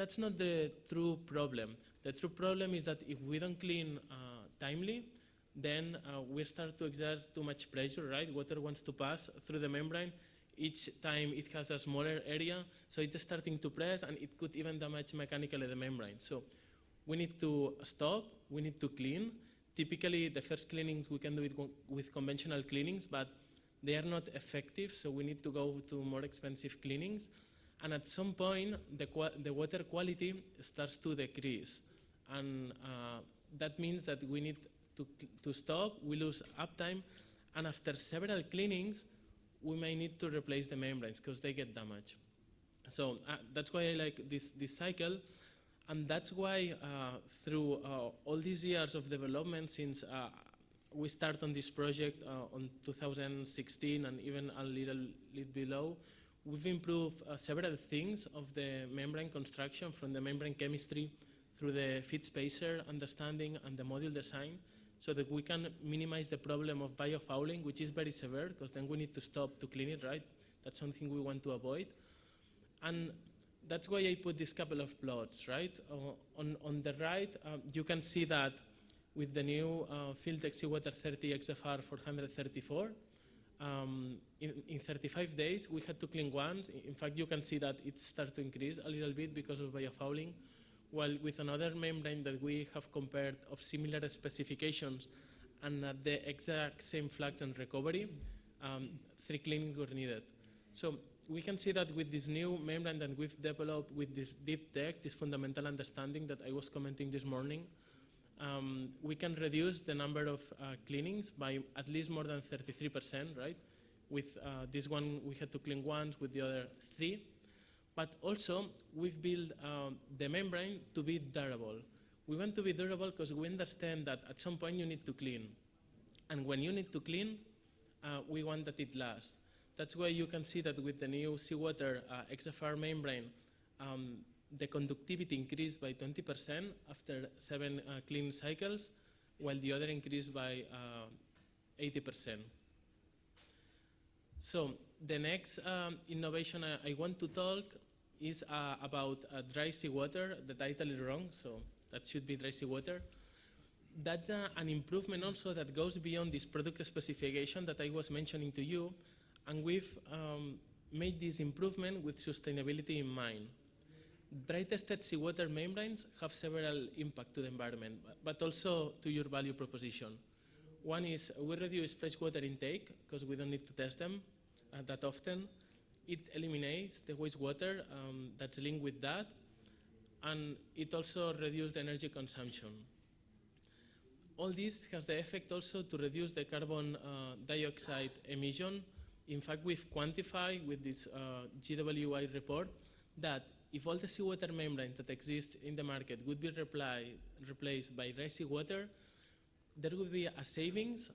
that's not the true problem. The true problem is that if we don't clean timely, then we start to exert too much pressure, right? Water wants to pass through the membrane. Each time it has a smaller area, so it's starting to press, and it could even damage mechanically the membrane. So we need to stop, we need to clean. Typically, the first cleanings we can do it with conventional cleanings, but they are not effective, so we need to go to more expensive cleanings. And at some point, the water quality starts to decrease. And that means that we need to stop, we lose uptime, and after several cleanings, we may need to replace the membranes because they get damaged. So that's why I like this cycle, and that's why through all these years of development, since we started on this project on 2016 and even a little below, we've improved several things of the membrane construction, from the membrane chemistry through the feed spacer understanding and the module design, so that we can minimize the problem of biofouling, which is very severe, because then we need to stop to clean it, right? That's something we want to avoid. And that's why I put this couple of plots, right? On the right, you can see that with the new Filtex Seawater 30 XFR 434, in 35 days, we had to clean once. In fact, you can see that it starts to increase a little bit because of biofouling, while with another membrane that we have compared of similar specifications and at the exact same flux and recovery, 3 cleanings were needed. So we can see that with this new membrane that we've developed with this deep tech, this fundamental understanding that I was commenting this morning, we can reduce the number of cleanings by at least more than 33%, right? With this one, we had to clean once, with the other 3. But also, we've built the membrane to be durable. We want to be durable because we understand that at some point you need to clean. And when you need to clean, we want that it lasts. That's why you can see that with the new seawater XFR membrane, the conductivity increased by 20% after 7 clean cycles, while the other increased by 80%. So the next innovation I want to talk is about dry seawater. The title is wrong, so that should be dry seawater. That's an improvement also that goes beyond this product specification that I was mentioning to you, and we've made this improvement with sustainability in mind. Dry tested seawater membranes have several impacts to the environment, but also to your value proposition. One is we reduce freshwater intake because we don't need to test them that often. It eliminates the wastewater that's linked with that, and it also reduces the energy consumption. All this has the effect also to reduce the carbon dioxide emission. In fact, we've quantified with this GWI report that if all the seawater membranes that exist in the market would be replaced by dry seawater, there would be a savings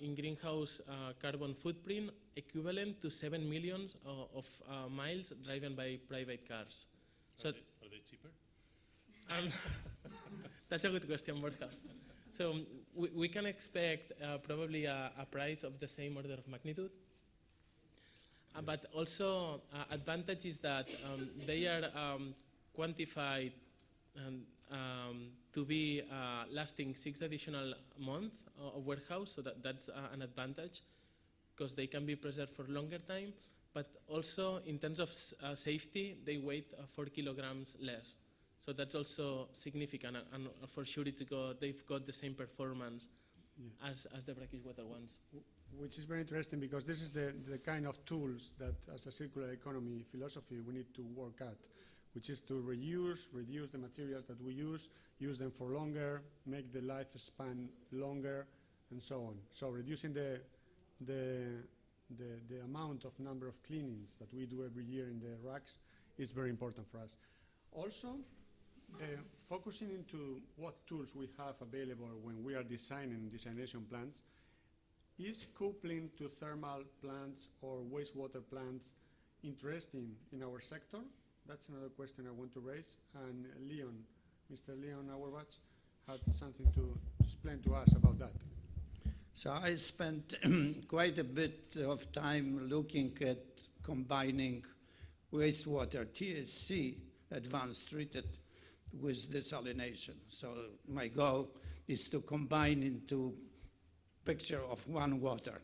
in greenhouse carbon footprint equivalent to 7 million of miles driven by private cars. Are they cheaper? That's a good question, Borja. So we can expect probably a price of the same order of magnitude. Yes. But also advantage is that they are quantified to be lasting 6 additional months of warehouse, so that's an advantage because they can be preserved for longer time, but also in terms of safety, they weigh 4 kilograms less. So that's also significant, and for sure they've got the same performance as the brackish water ones. Which is very interesting because this is the kind of tools that as a circular economy philosophy we need to work at, which is to reduce the materials that we use them for longer, make the lifespan longer, and so on. So reducing the amount of number of cleanings that we do every year in the racks is very important for us. Also, focusing into what tools we have available when we are designing desalination plants, is coupling to thermal plants or wastewater plants interesting in our sector? That's another question I want to raise. And Leon, Mr. Leon Awerbuch, had something to explain to us about that. So I spent quite a bit of time looking at combining wastewater, TSC, advanced treated with desalination. So my goal is to combine into picture of one water.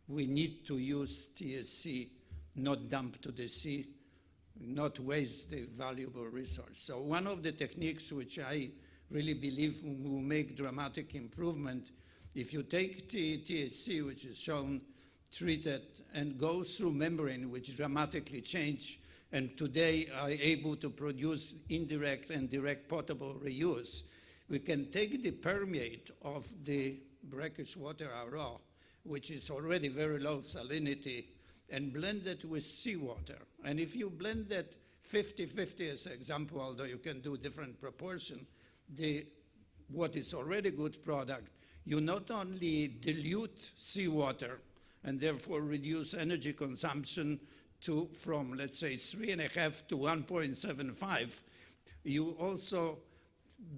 We need to use TSC, not dump to the sea, not waste the valuable resource. So one of the techniques which I really believe will make dramatic improvement, if you take TSC, which is shown treated, and go through membrane, which dramatically change, and today are able to produce indirect and direct potable reuse, we can take the permeate of the brackish water raw, which is already very low salinity, and blend it with seawater. And if you blend that 50-50 as an example, although you can do different proportion, what is already good product, you not only dilute seawater and therefore reduce energy consumption from, let's say, 3.5 to 1.75, you also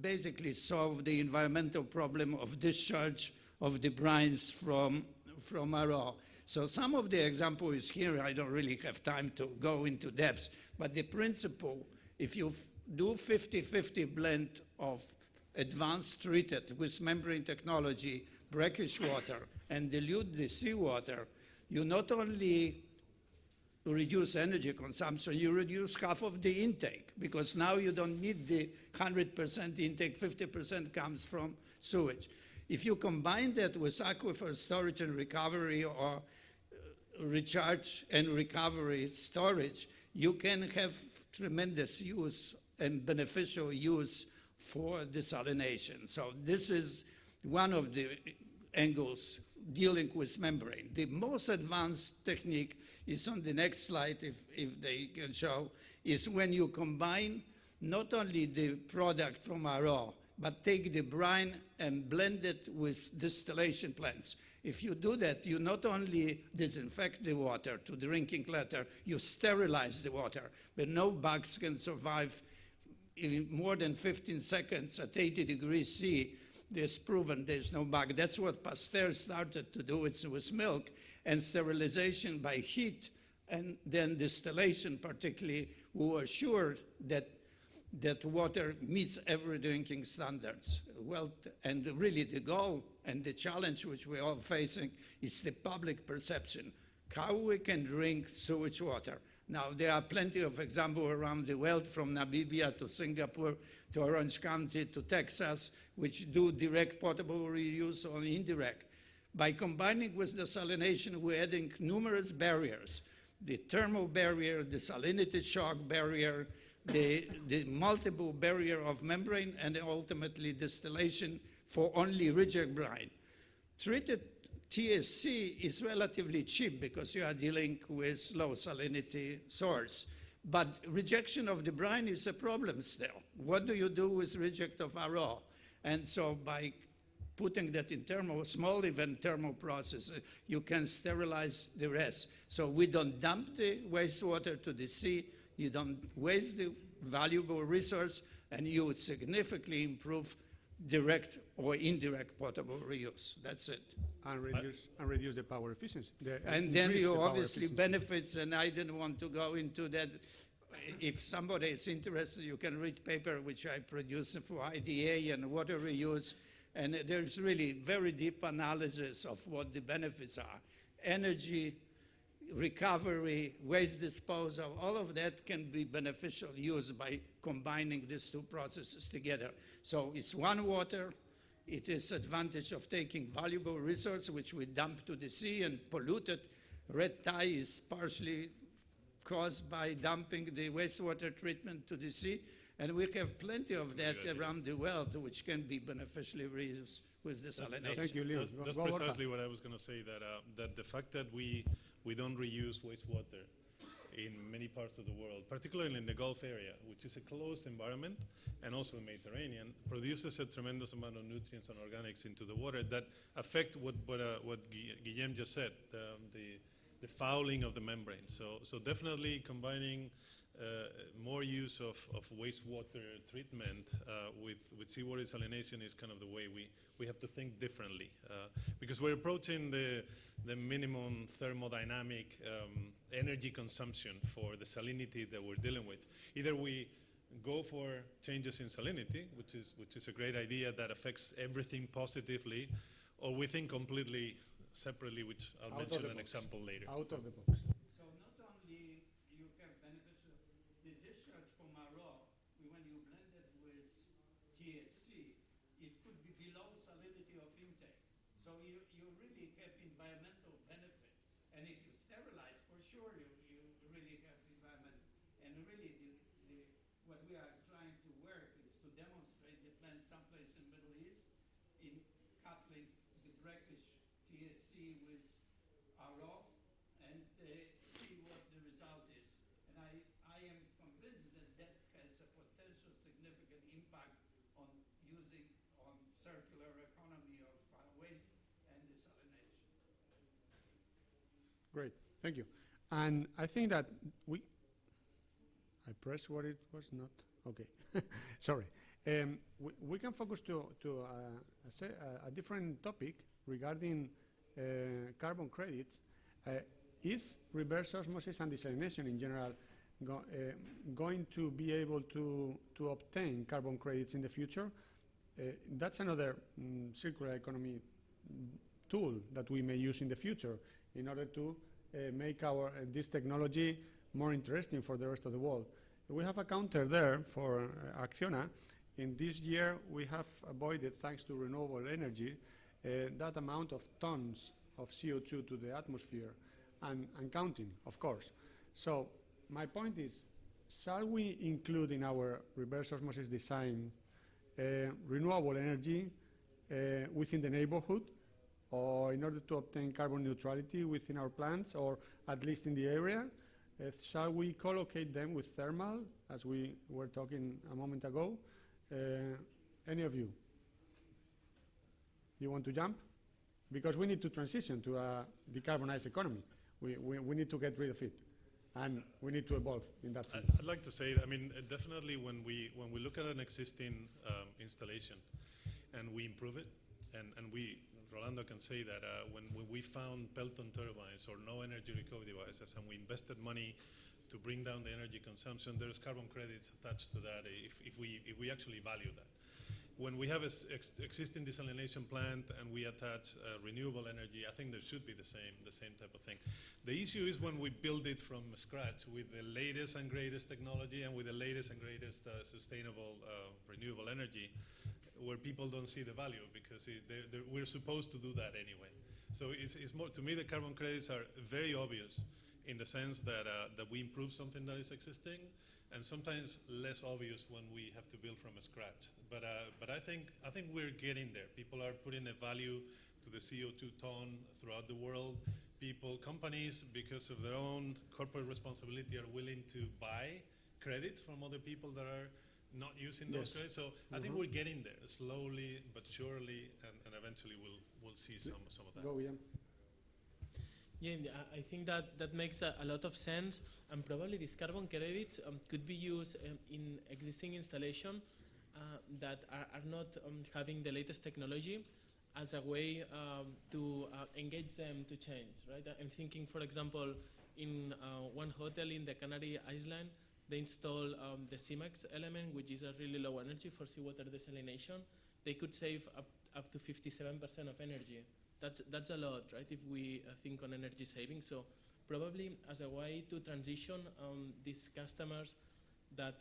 basically solve the environmental problem of discharge of the brines from raw. So some of the examples here, I don't really have time to go into depth, but the principle, if you do 50-50 blend of advanced treated with membrane technology, brackish water, and dilute the seawater, you not only reduce energy consumption, you reduce half of the intake, because now you don't need the 100% intake, 50% comes from sewage. If you combine that with aquifer storage and recovery, or recharge and recovery storage, you can have tremendous use and beneficial use for desalination. So this is one of the angles dealing with membrane. The most advanced technique is on the next slide, if they can show, is when you combine not only the product from raw, but take the brine and blend it with distillation plants. If you do that, you not only disinfect the water to drinking water, you sterilize the water, but no bugs can survive in more than 15 seconds at 80 degrees C. It's proven there's no bug. That's what Pasteur started to do with milk, and sterilization by heat, and then distillation particularly, who assured that water meets every drinking standards. Well, and really the goal and the challenge which we're all facing is the public perception, how we can drink sewage water. Now, there are plenty of examples around the world, from Namibia to Singapore to Orange County to Texas, which do direct potable reuse or indirect. By combining with desalination, we're adding numerous barriers: the thermal barrier, the salinity shock barrier, the multiple barrier of membrane, and ultimately distillation for only reject brine. Treated TSC is relatively cheap because you are dealing with low salinity source. But rejection of the brine is a problem still. What do you do with reject of raw? And so by putting that in small even thermal processes, you can sterilize the rest. So we don't dump the wastewater to the sea, you don't waste the valuable resource, and you would significantly improve direct or indirect potable reuse. That's it. And reduce the power efficiency. And then you obviously benefits, and I didn't want to go into that. If somebody is interested, you can read paper which I produced for IDA and water reuse, and there's really very deep analysis of what the benefits are. Energy, recovery, waste disposal, all of that can be beneficial use by combining these two processes together. So it's one water. It is advantage of taking valuable resource which we dump to the sea and pollute it. Red tide is partially caused by dumping the wastewater treatment to the sea, and we have plenty of that around the world which can be beneficially reused with desalination. Thank you, Leo. That's precisely what I was going to say, that the fact that we don't reuse wastewater in many parts of the world, particularly in the Gulf area, which is a closed environment, and also the Mediterranean, produces a tremendous amount of nutrients and organics into the water that affect what Guillem just said, the fouling of the membrane. So definitely combining more use of wastewater treatment with seawater desalination is kind of the way we have to think differently, because we're approaching the minimum thermodynamic energy consumption for the salinity that we're dealing with. Either we go for changes in salinity, which is a great idea that affects everything positively, or we think completely separately, which I'll mention an example later. Out of the box. So not only you have beneficial, the discharge from RO, when you blend it with THC, it could be below salinity of intake. So you really have environmental benefit. And if you sterilize, for sure you really have environment. And really what we are trying to work is to demonstrate the plant someplace in Middle East in coupling the brackish THC with RO and see what the result is. And I am convinced that that has a potential significant impact on circular economy of waste and desalination. Great, thank you. And I think that I pressed what it was not. Okay, sorry. We can focus to a different topic regarding carbon credits. Is reverse osmosis and desalination in general going to be able to obtain carbon credits in the future? That's another circular economy tool that we may use in the future in order to make this technology more interesting for the rest of the world. We have a counter there for Acciona. In this year, we have avoided, thanks to renewable energy, that amount of tons of CO2 to the atmosphere, and counting, of course. So my point is, shall we include in our reverse osmosis design renewable energy within the neighborhood, or in order to obtain carbon neutrality within our plants, or at least in the area? Shall we collocate them with thermal, as we were talking a moment ago? Any of you? You want to jump? Because we need to transition to a decarbonized economy. We need to get rid of it, and we need to evolve in that sense. I'd like to say, definitely when we look at an existing installation and we improve it, and Rolando can say that when we found Pelton turbines or no energy recovery devices, and we invested money to bring down the energy consumption, there's carbon credits attached to that if we actually value that. When we have an existing desalination plant and we attach renewable energy, I think there should be the same type of thing. The issue is when we build it from scratch with the latest and greatest technology and with the latest and greatest sustainable renewable energy, where people don't see the value because we're supposed to do that anyway. So it's more, to me, the carbon credits are very obvious in the sense that we improve something that is existing, and sometimes less obvious when we have to build from scratch. But I think we're getting there. People are putting a value to the CO2 ton throughout the world. Companies, because of their own corporate responsibility, are willing to buy credits from other people that are not using those credits. So I think we're getting there slowly but surely, and eventually we'll see some of that. Go, Guillem. Yeah, I think that makes a lot of sense, and probably these carbon credits could be used in existing installation that are not having the latest technology as a way to engage them to change, right? I'm thinking, for example, in one hotel in the Canary Island, they install the CMAX element, which is a really low energy for seawater desalination. They could save up to 57% of energy. That's a lot, right, if we think on energy saving. So probably as a way to transition these customers that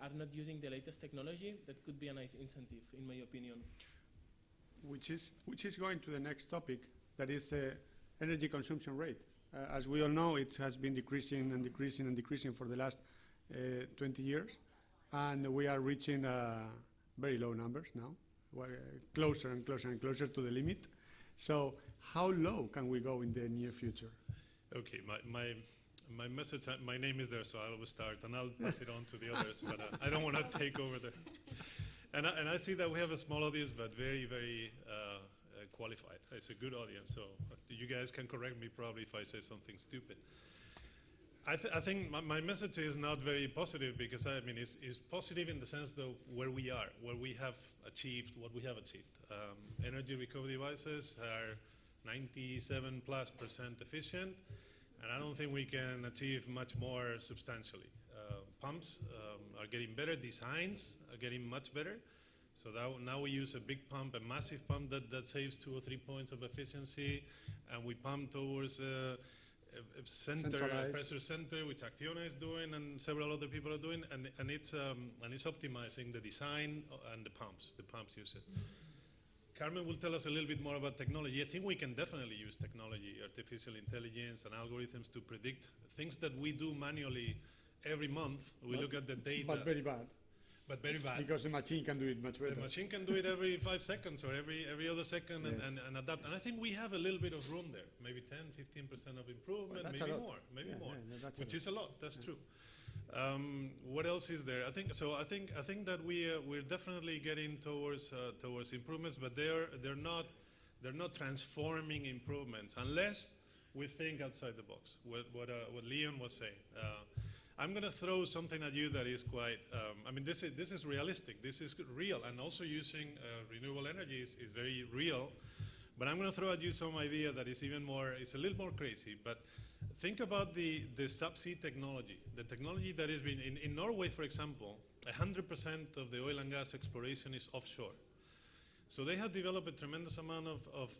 are not using the latest technology, that could be a nice incentive, in my opinion. Which is going to the next topic, that is energy consumption rate. As we all know, it has been decreasing and decreasing and decreasing for the last 20 years, and we are reaching very low numbers now, closer and closer and closer to the limit. So how low can we go in the near future? Okay, my message, my name is there, so I will start, and I'll pass it on to the others, but I don't want to take over there. And I see that we have a small audience, but very, very qualified. It's a good audience, so you guys can correct me probably if I say something stupid. I think my message is not very positive, because I mean it's positive in the sense of where we are, where we have achieved what we have achieved. Energy recovery devices are 97+% efficient, and I don't think we can achieve much more substantially. Pumps, are getting better. Designs are getting much better. So now we use a big pump, a massive pump that saves 2 or 3 points of efficiency, and we pump towards a pressure center, which Acciona is doing and several other people are doing, and it's optimizing the design and the pumps use it. Carmen will tell us a little bit more about technology. I think we can definitely use technology, artificial intelligence and algorithms to predict things that we do manually every month. We look at the data. But very bad. But very bad. Because the machine can do it much better. The machine can do it every 5 seconds or every other second, Yes. and adapt. And I think we have a little bit of room there, maybe 10, 15% of improvement, Well, maybe more, that's which is a lot. That's true. What else is there? I think that we're definitely getting towards improvements, but they're not transforming improvements unless we think outside the box. What Leon was saying. I'm going to throw something at you that is quite. This is realistic. This is real, and also using renewable energy is very real. But I'm going to throw at you some idea that is even more. It's a little more crazy, but. Think about the subsea technology, the technology that has been in Norway, for example. 100% of the oil and gas exploration is offshore. So they have developed a tremendous amount of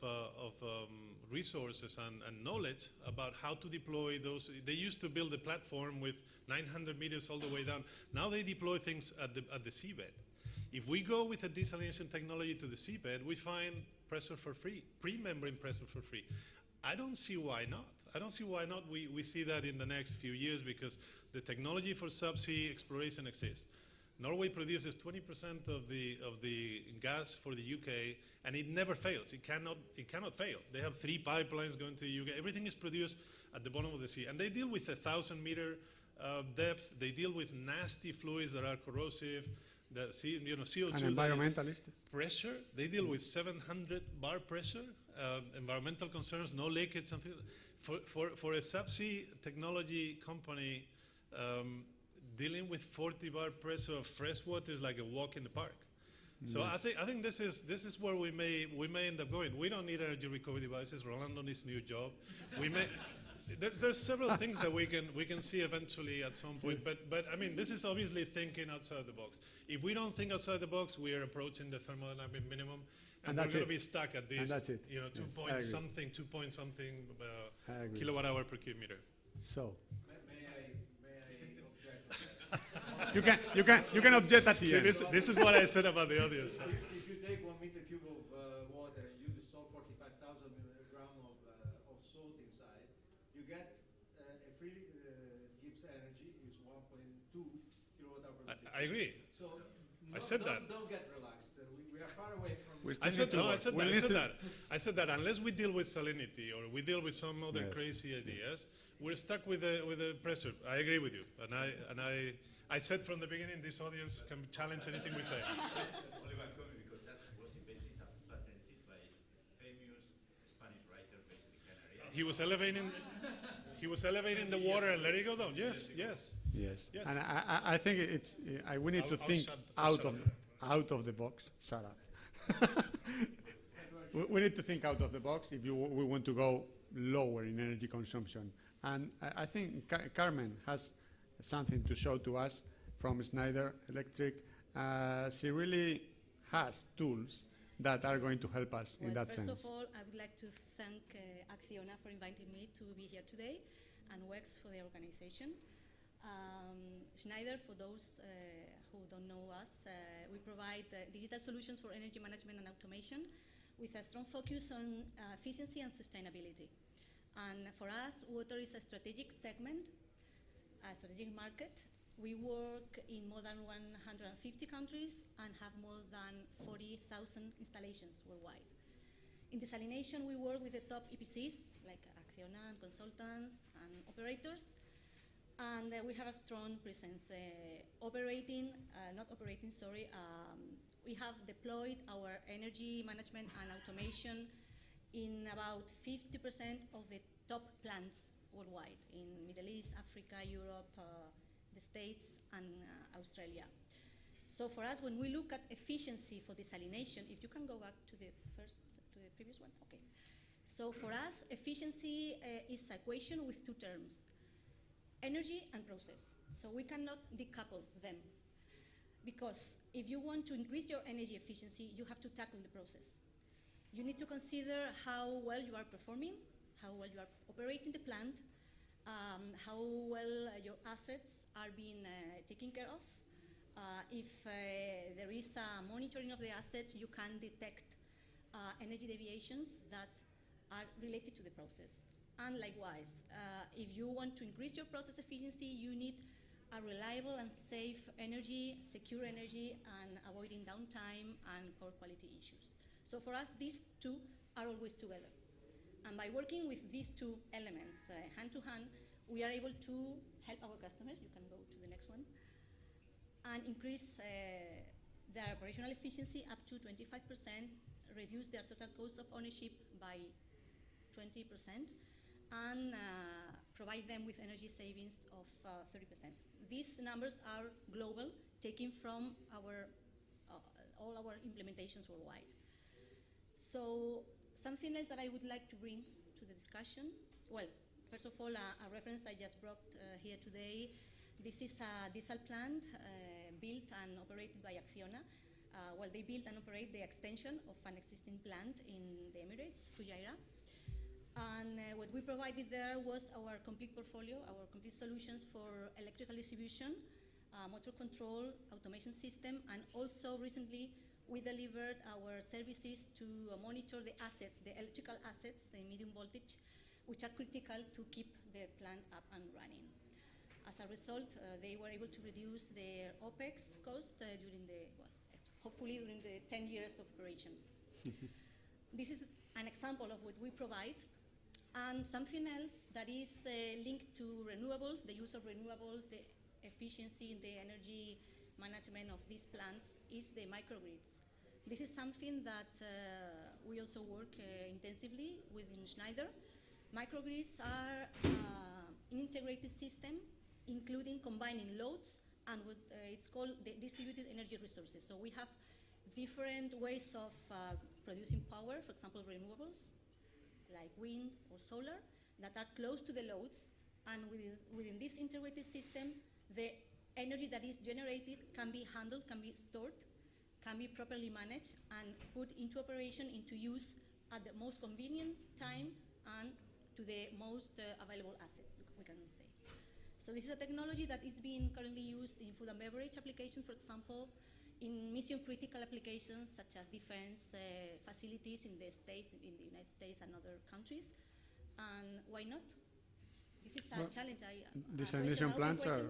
resources and knowledge about how to deploy those. They used to build a platform with 900 meters all the way down. Now they deploy things at the seabed. If we go with a desalination technology to the seabed, we find pressure for free, pre-membrane pressure for free. I don't see why not. We see that in the next few years because the technology for subsea exploration exists. Norway produces 20% of the gas for the UK, and it never fails. It cannot fail. They have 3 pipelines going to the UK. Everything is produced at the bottom of the sea, and they deal with 1,000-meter depth. They deal with nasty fluids that are corrosive. CO2. An environmentalist. Pressure. They deal with 700 bar pressure. Environmental concerns, no leakage, something. For a subsea technology company, dealing with 40 bar pressure of fresh water is like a walk in the park. So yes. I think this is where we may end up going. We don't need energy recovery devices. Rolando needs a new job. There's several things that we can see eventually at some point. But this is obviously thinking outside the box. If we don't think outside the box, we are approaching the thermodynamic minimum. And we're going to be stuck at this, 2 point something kilowatt hour per cubic meter. May So I object? you can object at the end. This is what I said about the audience. If you take 1 meter cube of water, you dissolve 45,000 grams of salt inside, you get a free Gibbs energy is 1.2 kilowatt hour per minute. I agree. So I said that. Don't get relaxed. We are far away from. I said that unless we deal with salinity or we deal with some other crazy ideas, we're stuck with the pressure. I agree with you, and I said from the beginning, this audience can challenge anything we say. Only one comment, because that was invented and patented by a famous Spanish writer based in Canary. He was elevating the water and letting it go down. Yes. And I think we need to think out of the box. Shut up. We need to think out of the box if we want to go lower in energy consumption. And I think Carmen has something to show to us from Schneider Electric. She really has tools that are going to help us in that sense. First of all, I would like to thank Acciona for inviting me to be here today, and WEX for the organization. Schneider, for those who don't know us, we provide digital solutions for energy management and automation with a strong focus on efficiency and sustainability. And for us, water is a strategic segment, a strategic market. We work in more than 150 countries and have more than 40,000 installations worldwide. In desalination, we work with the top EPCs like Acciona and consultants and operators. And we have a strong presence. We have deployed our energy management and automation in about 50% of the top plants worldwide in Middle East, Africa, Europe, the States, and Australia. So for us, when we look at efficiency for desalination, if you can go back to the previous one, okay. So for us, efficiency is an equation with 2 terms. Energy and process. So we cannot decouple them. Because if you want to increase your energy efficiency, you have to tackle the process. You need to consider how well you are performing, how well you are operating the plant, how well your assets are being taken care of. If there is a monitoring of the assets, you can detect energy deviations that are related to the process. And likewise, if you want to increase your process efficiency, you need a reliable and safe energy, secure energy, and avoiding downtime and poor quality issues. So for us, these two are always together. And by working with these two elements hand to hand, we are able to help our customers, you can go to the next one, and increase their operational efficiency up to 25%, reduce their total cost of ownership by 20%, and provide them with energy savings of 30%. These numbers are global, taken from all our implementations worldwide. So something else that I would like to bring to the discussion, well, first of all, a reference I just brought here today. This is a diesel plant built and operated by Acciona. Well, they built and operate the extension of an existing plant in the Emirates, Fujairah. And what we provided there was our complete portfolio, our complete solutions for electrical distribution, motor control, automation system, and also recently we delivered our services to monitor the assets, the electrical assets in medium voltage, which are critical to keep the plant up and running. As a result, they were able to reduce their OPEX cost during the, well, hopefully during the 10 years of operation. This is an example of what we provide. And something else that is linked to renewables, the use of renewables, the efficiency in the energy management of these plants is the microgrids. This is something that we also work intensively within Schneider. Microgrids are an integrated system, including combining loads and what it's called the distributed energy resources. So we have different ways of producing power, for example, renewables, like wind or solar, that are close to the loads, and within this integrated system, the energy that is generated can be handled, can be stored, can be properly managed, and put into operation, into use at the most convenient time and to the most available asset, we can say. So this is a technology that is being currently used in food and beverage applications, for example, in mission-critical applications such as defense facilities in the States, in the United States and other countries. And why not? This is a challenge. Desalination plants are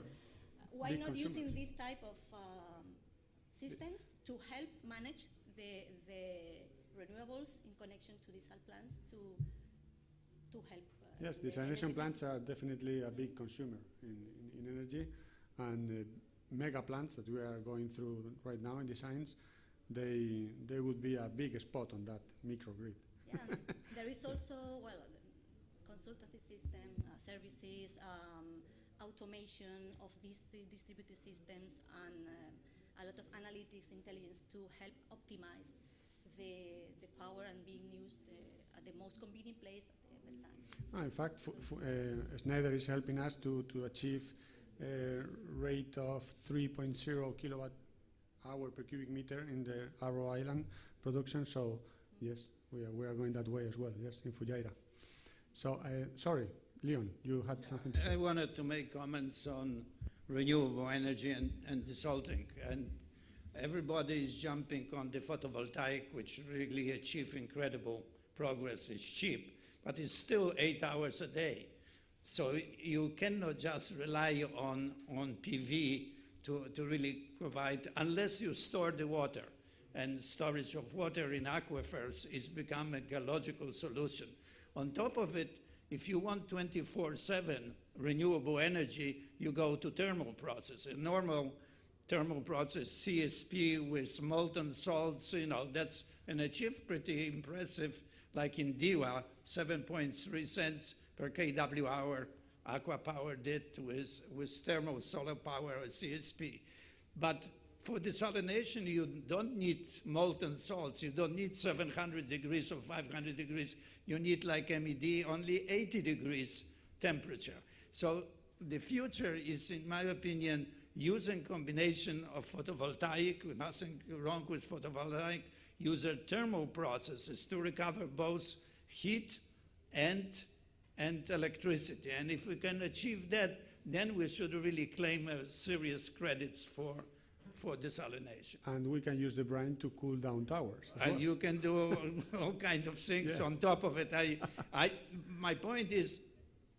why not consumers. using this type of systems to help manage the renewables in connection to diesel plants to help? Yes, desalination plants are definitely a big consumer in energy, and mega plants that we are going through right now in designs, they would be a big spot on that microgrid. Yeah, there is also, well, consultancy system, services, automation of these distributed systems, and a lot of analytics, intelligence to help optimize the power and being used at the most convenient place at the best time. In fact, Schneider is helping us to achieve a rate of 3.0 kilowatt hour per cubic meter in the Arrow Island production. So yes, we are going that way as well. Yes, in Fujairah. So sorry, Leon, you had something to say. I wanted to make comments on renewable energy and desalting. And everybody is jumping on the photovoltaic, which really achieve incredible progress. It's cheap, but it's still 8 hours a day. So you cannot just rely on PV to really provide, unless you store the water. And storage of water in aquifers is become a logical solution. On top of it, if you want 24/7 renewable energy, you go to thermal process. A normal thermal process, CSP with molten salts, that's and achieve pretty impressive, like in Diwa, 7.3 cents per kW hour, Aqua Power did with thermal solar power or CSP. But for desalination, you don't need molten salts. You don't need 700 degrees or 500 degrees. You need, like MED, only 80 degrees temperature. So the future is, in my opinion, using combination of photovoltaic, nothing wrong with photovoltaic, use thermal processes to recover both heat and electricity. And if we can achieve that, then we should really claim serious credits for desalination. And we can use the brine to cool down towers. as And well. you can do all kinds of things Yes. on top of it. My point is,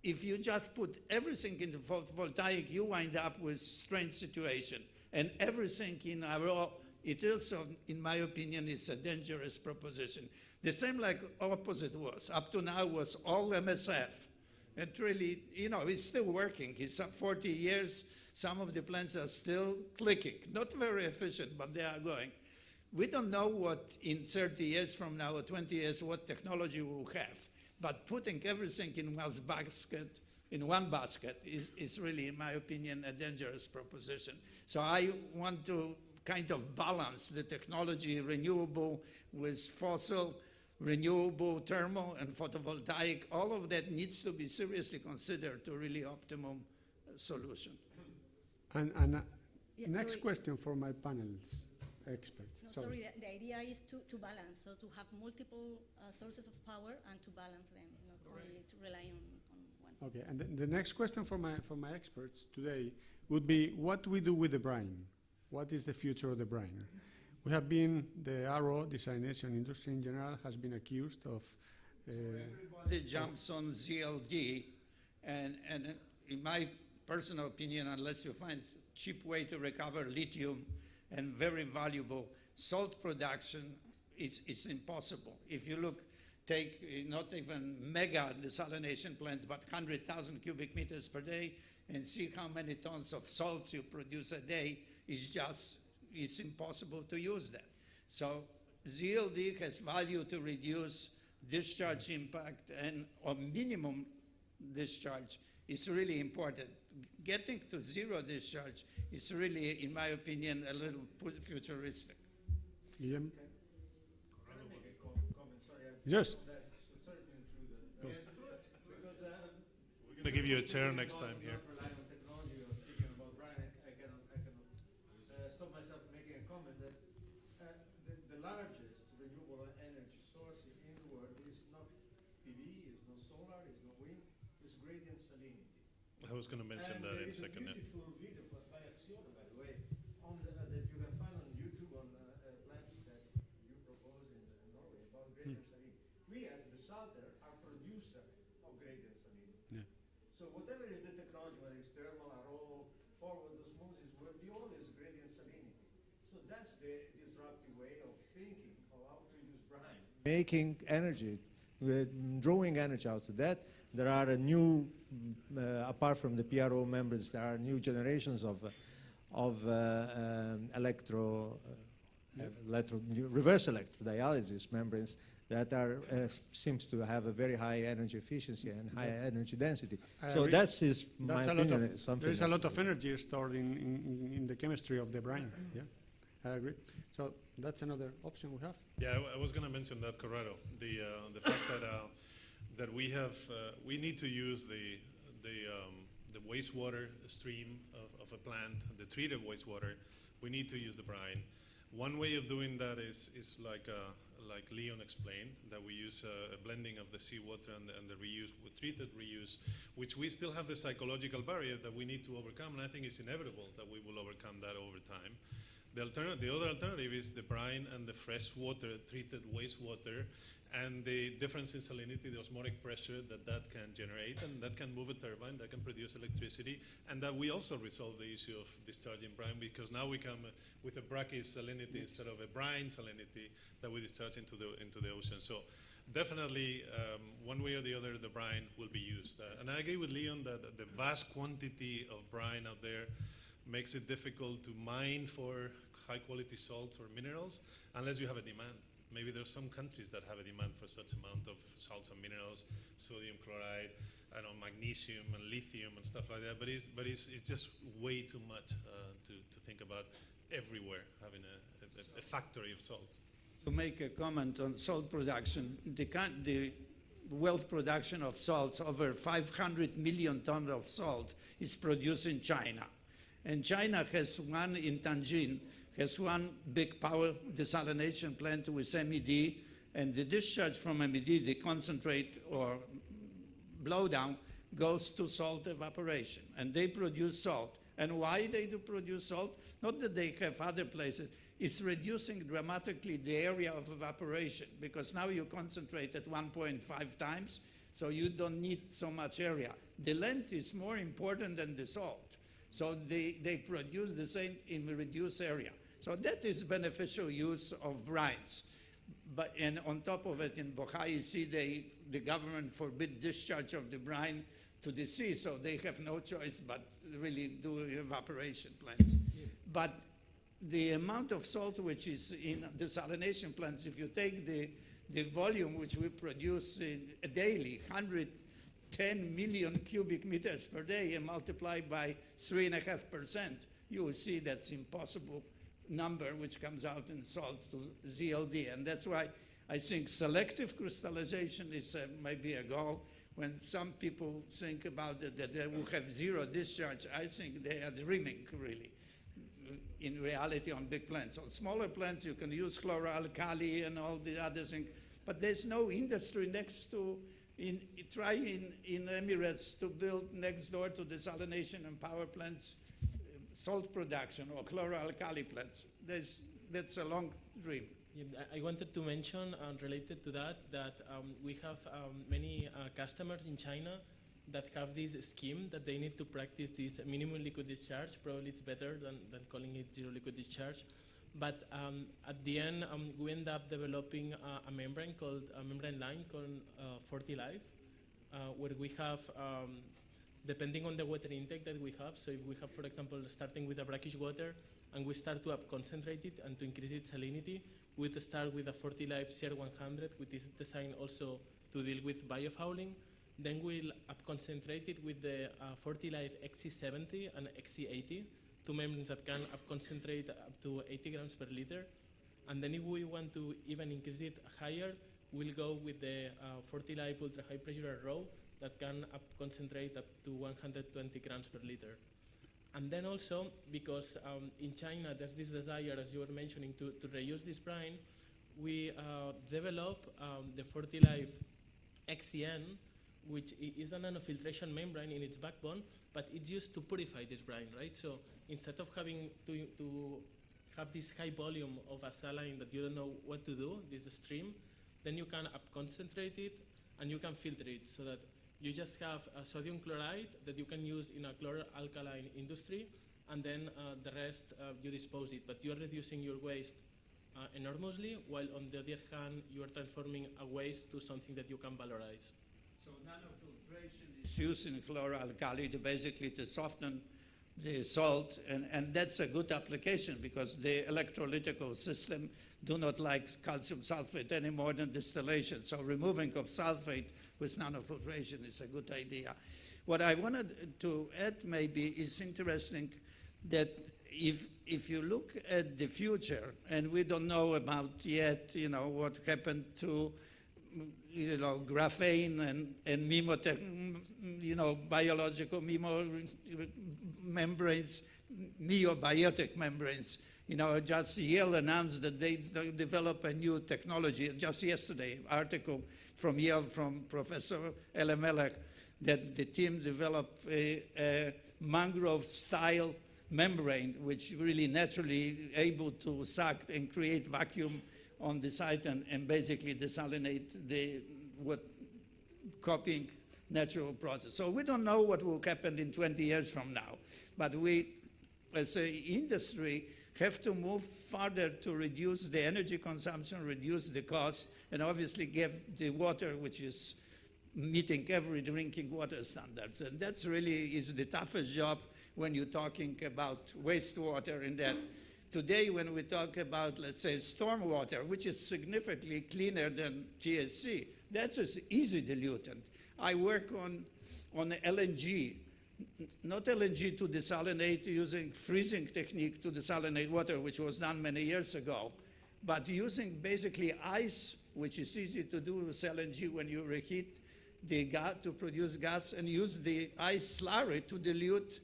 if you just put everything into photovoltaic, you wind up with strange situation. And everything in RO, it also, in my opinion, is a dangerous proposition. The same like opposite was. Up to now was all MSF. It really, it's still working. It's 40 years. Some of the plants are still clicking. Not very efficient, but they are going. We don't know what in 30 years from now or 20 years, what technology we'll have. But putting everything in one basket is really, in my opinion, a dangerous proposition. So I want to kind of balance the technology, renewable with fossil, renewable, thermal, and photovoltaic. All of that needs to be seriously considered to really optimum solution. And Yeah, next sorry. question for my panel's experts. No, sorry, the idea is to balance, so to have multiple sources of power and to balance them, not only to rely on one. Okay, and the next question for my experts today would be what we do with the brine. What is the future of the brine? We have been, the RO desalination industry in general has been accused of Everybody jumps on ZLD, and in my personal opinion, unless you find cheap way to recover lithium and very valuable salt production, it's impossible. If you look, take not even mega desalination plants, but 100,000 cubic meters per day, and see how many tons of salts you produce a day, it's impossible to use that. So ZLD has value to reduce discharge impact, and or minimum discharge is really important. Getting to zero discharge is really, in my opinion, a little futuristic. Guillem? Can I make a comment? Sorry, Yes. sorry to intrude. Because We're going to give you a chair next time here. not relying on technology or speaking about brine, I cannot stop myself making a comment that the largest renewable energy source in the world is not PV, is not solar, is not wind, is gradient salinity. I was going to mention that in a second. There is a beautiful video by Acciona, by the way, that you can find on YouTube on a plant that you proposed in Norway about gradient salinity. We, as the salter, are producer of gradient salinity. Yeah. So whatever is the technology, whether it's thermal, RO, forward osmosis, the all is gradient salinity. So that's the disruptive way of thinking of how to use brine. Making energy, drawing energy out of that. There are a new, apart from the PRO members, there are new generations of reverse electrodialysis membranes that are seems to have a very high energy efficiency and high energy density. I So agree. that's my opinion. Is something There is a that- lot of energy stored in the chemistry of the brine. Yeah, I agree. So that's another option we have. Yeah, I was going to mention that, Corrado. The fact that we need to use the wastewater stream of a plant, the treated wastewater. We need to use the brine. One way of doing that is like Leon explained, that we use a blending of the seawater and the reuse, treated reuse, which we still have the psychological barrier that we need to overcome, and I think it's inevitable that we will overcome that over time. The other alternative is the brine and the fresh water, treated wastewater, and the difference in salinity, the osmotic pressure that can generate, and that can move a turbine, that can produce electricity, and that we also resolve the issue of discharging brine, because now we come with a brackish salinity instead of a brine salinity that we discharge into the ocean. So definitely, one way or the other, the brine will be used. And I agree with Leon that the vast quantity of brine out there makes it difficult to mine for high-quality salts or minerals unless you have a demand. Maybe there's some countries that have a demand for such amount of salts and minerals, sodium chloride, I don't know, magnesium and lithium and stuff like that. But it's just way too much to think about everywhere having a factory of salt. To make a comment on salt production, the world production of salts, over 500 million tons of salt is produced in China. And China has one in Tianjin, has one big power desalination plant with MED, and the discharge from MED, the concentrate or blowdown, goes to salt evaporation. And they produce salt. And why they do produce salt? Not that they have other places. It's reducing dramatically the area of evaporation, because now you concentrate at 1.5 times, so you don't need so much area. The length is more important than the salt. So they produce the same in reduced area. So that is beneficial use of brines. And on top of it, in Borja, you see the government forbid discharge of the brine to the sea, so they have no choice but really do evaporation plants. Yeah. But the amount of salt which is in desalination plants, if you take the volume which we produce daily, 110 million cubic meters per day, and multiply by 3.5%, you will see that's impossible number which comes out in salts to ZLD. And that's why I think selective crystallization is maybe a goal. When some people think about it, that they will have zero discharge, I think they are dreaming, really, in reality, on big plants. On smaller plants, you can use chloralkali and all the other things, but there's no industry next to, try in Emirates to build next door to desalination and power plants, salt production or chloralkali plants. That's a long dream. Yeah, I wanted to mention, related to that we have many customers in China that have this scheme that they need to practice this minimum liquid discharge. Probably it's better than calling it zero liquid discharge. But at the end, we end up developing a membrane called a membrane line called 40 Life, where we have, depending on the water intake that we have, so if we have, for example, starting with a brackish water, and we start to up-concentrate it and to increase its salinity, we would start with a 40 Life CR100, which is designed also to deal with biofouling. Then we'll up-concentrate it with the 40 Life XC70 and XC80, two membranes that can up-concentrate up to 80 grams per liter. And then if we want to even increase it higher, we'll go with the 40 Life Ultra High Pressure RO that can up-concentrate up to 120 grams per liter. And then also, because in China there's this desire, as you were mentioning, to reuse this brine, we develop the 40 Life XCN, which is a nanofiltration membrane in its backbone, but it's used to purify this brine, right? So instead of having to have this high volume of a saline that you don't know what to do, this stream, then you can up-concentrate it and you can filter it so that you just have a sodium chloride that you can use in a chloralkaline industry, and then the rest you dispose it. But you're reducing your waste enormously, while on the other hand, you are transforming a waste to something that you can valorize. So nanofiltration is used in chloralkali to basically to soften the salt, and that's a good application because the electrolytical system do not like calcium sulfate any more than distillation. So removing of sulfate with nanofiltration is a good idea. What I wanted to add maybe is interesting that if you look at the future, and we don't know about yet, what happened to, graphene and biological membranes, neobiotic membranes. Just Yale announced that they develop a new technology just yesterday, article from Yale from Professor Elemelech, that the team developed a mangrove-style membrane, which really naturally able to suck and create vacuum on the site and basically desalinate copying natural process. So we don't know what will happen in 20 years from now, but we, as an industry, have to move further to reduce the energy consumption, reduce the cost, and obviously give the water, which is meeting every drinking water standards. And that's really is the toughest job when you're talking about wastewater in that. Today, when we talk about, let's say, stormwater, which is significantly cleaner than TSC, that's an easy diluent. I work on LNG, not LNG to desalinate using freezing technique to desalinate water, which was done many years ago, but using basically ice, which is easy to do with LNG when you reheat the gas to produce gas, and use the ice slurry to dilute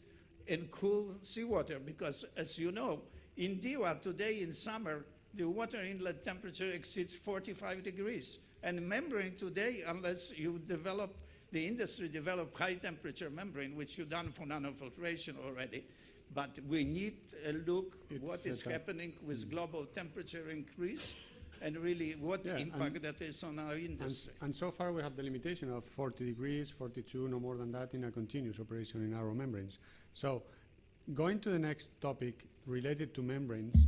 and cool seawater, because as you know, in Diwa today in summer, the water inlet temperature exceeds 45 degrees. And membrane today, unless you develop, the industry develop high temperature membrane, which you've done for nanofiltration already, but we need a look what is happening with global temperature increase and really what impact that is on our industry. And so far we have the limitation of 40 degrees, 42, no more than that in a continuous operation in narrow membranes. So going to the next topic related to membranes,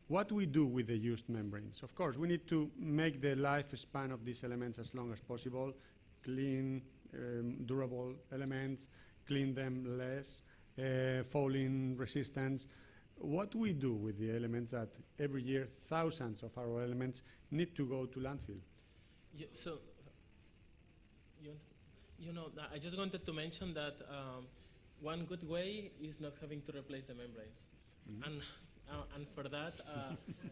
what we do with the used membranes. Of course, we need to make the lifespan of these elements as long as possible, clean, durable elements, clean them less, fouling resistance. What we do with the elements that every year thousands of our elements need to go to landfill? Yeah, so, I just wanted to mention that one good way is not having to replace the membranes. And for that,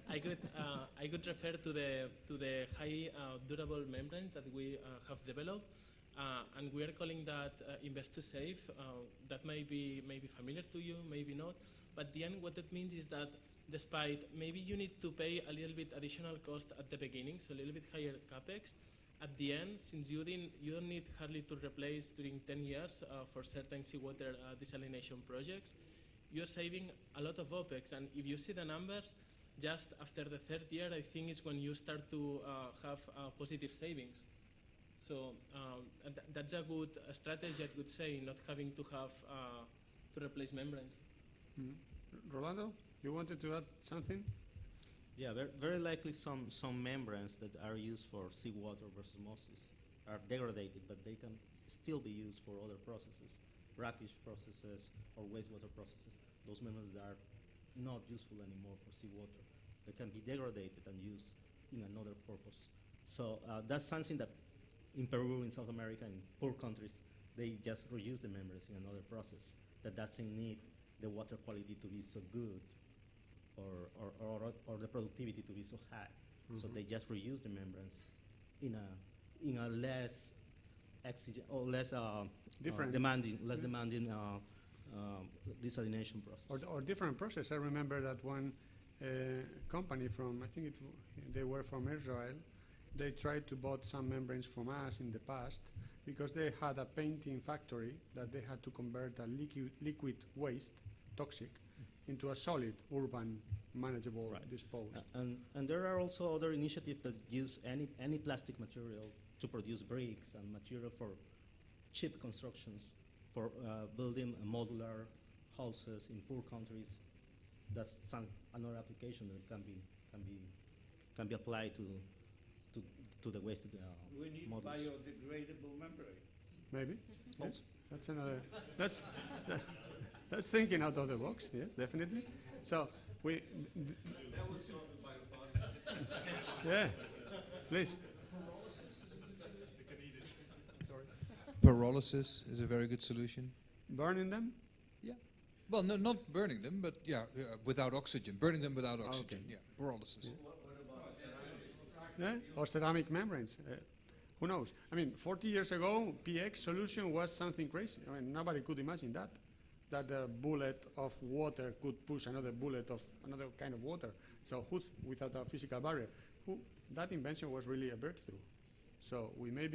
I could refer to the high durable membranes that we have developed, and we are calling that invest to save. That may be familiar to you, maybe not. But at the end, what it means is that despite maybe you need to pay a little bit additional cost at the beginning, so a little bit higher capex, at the end, since you don't need hardly to replace during 10 years for certain seawater desalination projects, you're saving a lot of OPEX. And if you see the numbers, just after the third year, I think is when you start to have positive savings. So that's a good strategy, I would say, not having to have to replace membranes. Rolando, you wanted to add something? Yeah, very likely some membranes that are used for seawater versus osmosis are degraded, but they can still be used for other processes, brackish processes or wastewater processes. Those membranes that are not useful anymore for seawater, they can be degraded and used in another purpose. So that's something that in Peru, in South America, in poor countries, they just reuse the membranes in another process that doesn't need the water quality to be so good or the productivity to be so high. So they just reuse the membranes in a less exigent or less demanding desalination process. Or different process. I remember that one company from, I think they were from Israel, they tried to buy some membranes from us in the past because they had a painting factory that they had to convert a liquid waste, toxic, into a solid, urban, manageable, disposed. And there are also other initiatives that use any plastic material to produce bricks and material for cheap constructions, for building modular houses in poor countries. That's another application that can be applied to the wasted we need models. biodegradable membrane. Maybe. Yes. That's another. That's thinking out of the box. Yes, definitely. So we. That was solved by fun. Yeah. Please. Pyrolysis is a very good solution. Burning them? Yeah. Well, no, not burning them, but without oxygen. Burning them without oxygen. Okay. Yeah, pyrolysis. Yeah. Yeah? Or ceramic membranes. Who knows? I mean, 40 years ago, PX solution was something crazy. I mean, nobody could imagine that a bullet of water could push another bullet of another kind of water. So without a physical barrier. That invention was really a breakthrough. So we may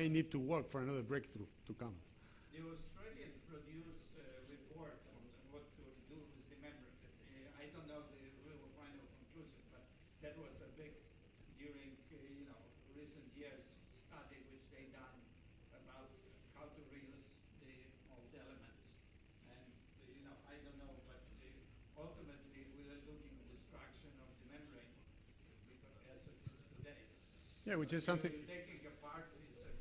need to work for another breakthrough to come. The Australian produced a report on what to do with the membrane. I don't know the real final conclusion, but that was a big, during recent years, study which they done about how to reuse the old elements. And I don't know, but ultimately we are looking at destruction of the membrane as it is today. Yeah, which is something. Taking apart.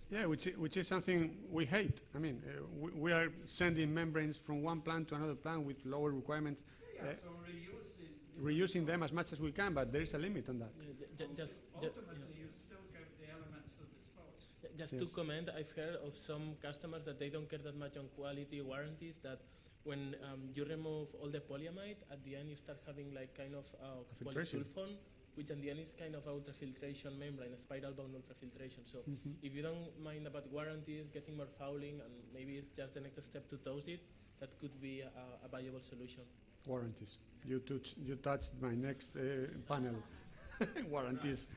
Yeah, which is something we hate. I mean, we are sending membranes from one plant to another plant with lower requirements. So reusing them as much as we can, but there is a limit on that. Ultimately, you still have the elements to dispose. Just to comment, I've heard of some customers that they don't care that much on quality warranties, that when you remove all the polyamide, at the end you start having like kind of polysulfone which in the end is kind of ultrafiltration membrane, a spiral bound ultrafiltration. So if you don't mind about warranties, getting more fouling, and maybe it's just the next step to toast it, that could be a viable solution. Warranties. You touched my next panel. Warranties.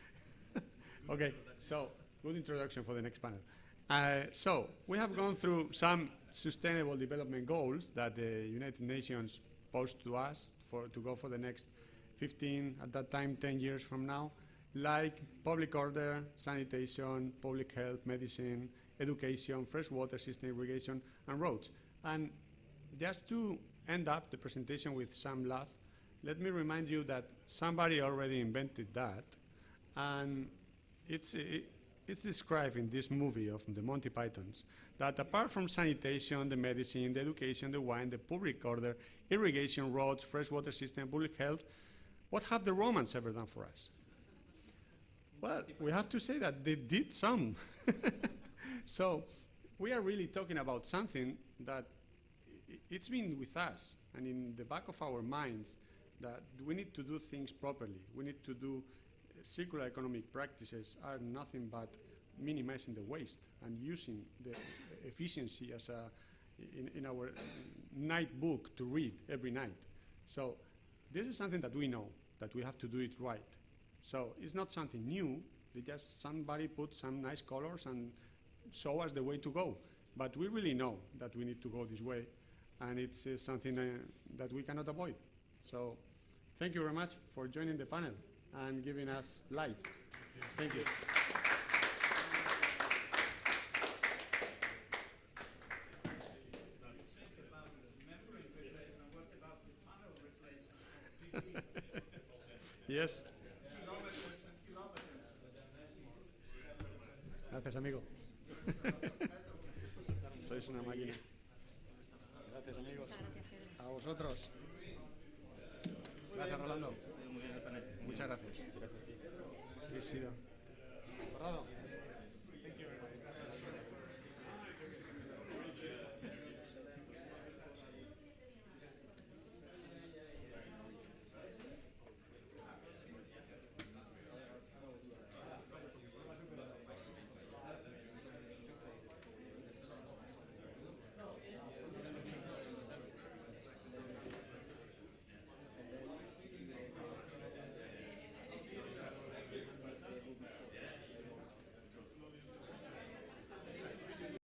Okay, so good introduction for the next panel. So we have gone through some sustainable development goals that the United Nations posed to us to go for the next 15, at that time 10 years from now, like public order, sanitation, public health, medicine, education, fresh water system irrigation, and roads. And just to end up the presentation with some laugh, let me remind you that somebody already invented that, and it's described in this movie of the Monty Pythons, that apart from sanitation, the medicine, the education, the wine, the public order, irrigation, roads, freshwater system, public health, what have the Romans ever done for us? Well, we have to say that they did some. So we are really talking about something that it's been with us and in the back of our minds, that we need to do things properly. We need to do circular economic practices are nothing but minimizing the waste and using the efficiency as in our night book to read every night. So this is something that we know, that we have to do it right. So it's not something new. They just somebody put some nice colors and show us the way to go. But we really know that we need to go this way, and it's something that we cannot avoid. So thank you very much for joining the panel and giving us light. Thank you. Yes. Gracias, amigo. Sois una máquina. Gracias, amigos. A vosotros. Gracias, Rolando. Muchas gracias. Gracias a ti.